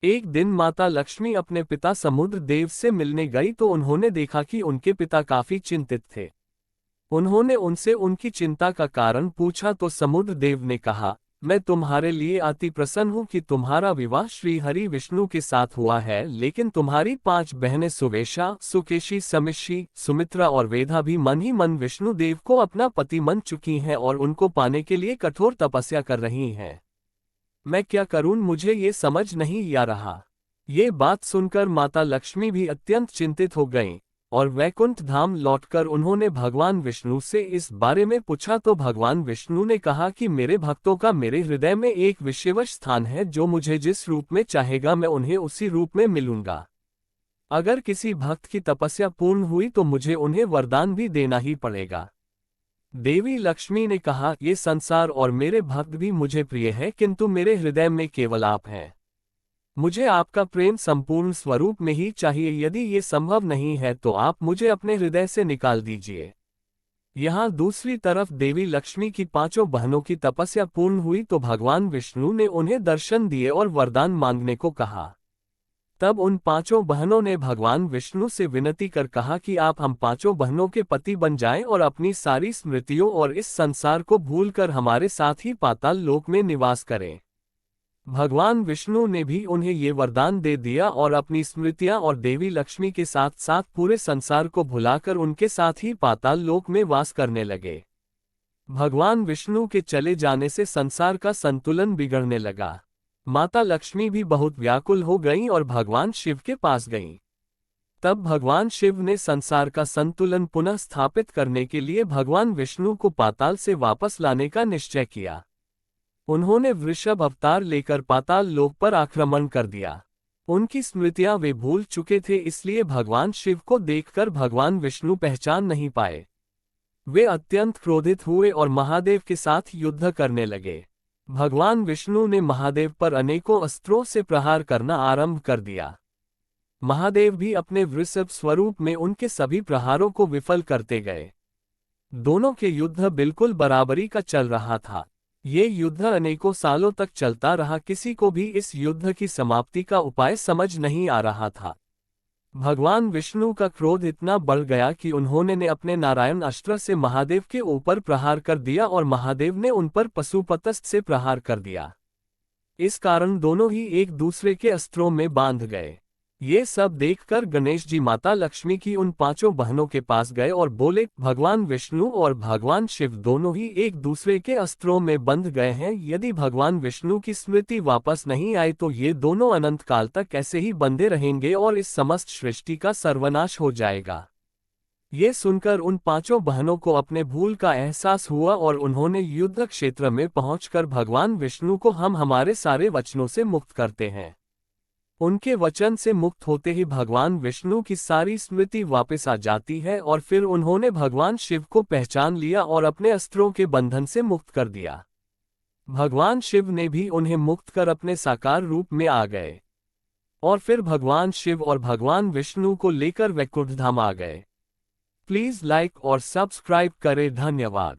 एक दिन माता लक्ष्मी अपने पिता समुद्र देव से मिलने गई तो उन्होंने देखा कि उनके पिता काफी चिंतित थे। उन्होंने उनसे उनकी चिंता का कारण पूछा तो समुद्र देव ने कहा, मैं तुम्हारे लिए अति प्रसन्न हूँ कि तुम्हारा विवाह श्री हरि विष्णु के साथ हुआ है, लेकिन तुम्हारी 5 बहनें सुवेशा, सुकेशी, समिशी, सुमित्रा और वेदा भी मन ही मन विष्णु देव को अपना पति मान चुकी हैं और उनको पाने के लिए कठोर तपस्या कर रही हैं। मैं क्या करूं, मुझे ये समझ नहीं आ रहा। ये बात सुनकर माता लक्ष्मी भी अत्यंत चिंतित हो गईं, और वैकुंठ धाम लौटकर उन्होंने भगवान विष्णु से इस बारे में पूछा तो भगवान विष्णु ने कहा कि मेरे भक्तों का मेरे हृदय में एक विशेष स्थान है, जो मुझे जिस रूप में चाहेगा मैं उन्हें उसी रूप में मिलूंगा। अगर किसी भक्त की तपस्या पूर्ण हुई तो मुझे उन्हें वरदान भी देना ही पड़ेगा। देवी लक्ष्मी ने कहा, ये संसार और मेरे भक्त भी मुझे प्रिय है, किंतु मेरे हृदय में केवल आप हैं। मुझे आपका प्रेम संपूर्ण स्वरूप में ही चाहिए। यदि ये संभव नहीं है तो आप मुझे अपने हृदय से निकाल दीजिए। यहाँ दूसरी तरफ देवी लक्ष्मी की 5 बहनों की तपस्या पूर्ण हुई तो भगवान विष्णु ने उन्हें दर्शन दिए और वरदान मांगने को कहा। तब उन 5 बहनों ने भगवान विष्णु से विनती कर कहा कि आप हम 5 बहनों के पति बन जाएं और अपनी सारी स्मृतियों और इस संसार को भूलकर हमारे साथ ही पाताल लोक में निवास करें। भगवान विष्णु ने भी उन्हें ये वरदान दे दिया और अपनी स्मृतियां और देवी लक्ष्मी के साथ साथ पूरे संसार को भुलाकर उनके साथ ही पाताल लोक में वास करने लगे। भगवान विष्णु के चले जाने से संसार का संतुलन बिगड़ने लगा। माता लक्ष्मी भी बहुत व्याकुल हो गईं और भगवान शिव के पास गईं। तब भगवान शिव ने संसार का संतुलन पुनः स्थापित करने के लिए भगवान विष्णु को पाताल से वापस लाने का निश्चय किया। उन्होंने वृषभ अवतार लेकर पाताल लोक पर आक्रमण कर दिया। उनकी स्मृतियां वे भूल चुके थे, इसलिए भगवान शिव को देखकर भगवान विष्णु पहचान नहीं पाए। वे अत्यंत क्रोधित हुए और महादेव के साथ युद्ध करने लगे। भगवान विष्णु ने महादेव पर अनेकों अस्त्रों से प्रहार करना आरंभ कर दिया। महादेव भी अपने वृषभ स्वरूप में उनके सभी प्रहारों को विफल करते गए। दोनों के युद्ध बिल्कुल बराबरी का चल रहा था। ये युद्ध अनेकों सालों तक चलता रहा। किसी को भी इस युद्ध की समाप्ति का उपाय समझ नहीं आ रहा था। भगवान विष्णु का क्रोध इतना बढ़ गया कि उन्होंने अपने नारायण अस्त्र से महादेव के ऊपर प्रहार कर दिया और महादेव ने उन पर पशुपतस्थ से प्रहार कर दिया। इस कारण दोनों ही एक दूसरे के अस्त्रों में बांध गए। ये सब देखकर गणेश जी माता लक्ष्मी की उन 5 बहनों के पास गए और बोले, भगवान विष्णु और भगवान शिव दोनों ही एक दूसरे के अस्त्रों में बंध गए हैं। यदि भगवान विष्णु की स्मृति वापस नहीं आई तो ये दोनों अनंत काल तक ऐसे ही बंधे रहेंगे और इस समस्त सृष्टि का सर्वनाश हो जाएगा। ये सुनकर उन 5 बहनों को अपने भूल का एहसास हुआ और उन्होंने युद्ध क्षेत्र में पहुंचकर भगवान विष्णु को हम हमारे सारे वचनों से मुक्त करते हैं। उनके वचन से मुक्त होते ही भगवान विष्णु की सारी स्मृति वापस आ जाती है और फिर उन्होंने भगवान शिव को पहचान लिया और अपने अस्त्रों के बंधन से मुक्त कर दिया। भगवान शिव ने भी उन्हें मुक्त कर अपने साकार रूप में आ गए और फिर भगवान शिव और भगवान विष्णु को लेकर वैकुंठ धाम आ गए। प्लीज लाइक और सब्सक्राइब करें। धन्यवाद।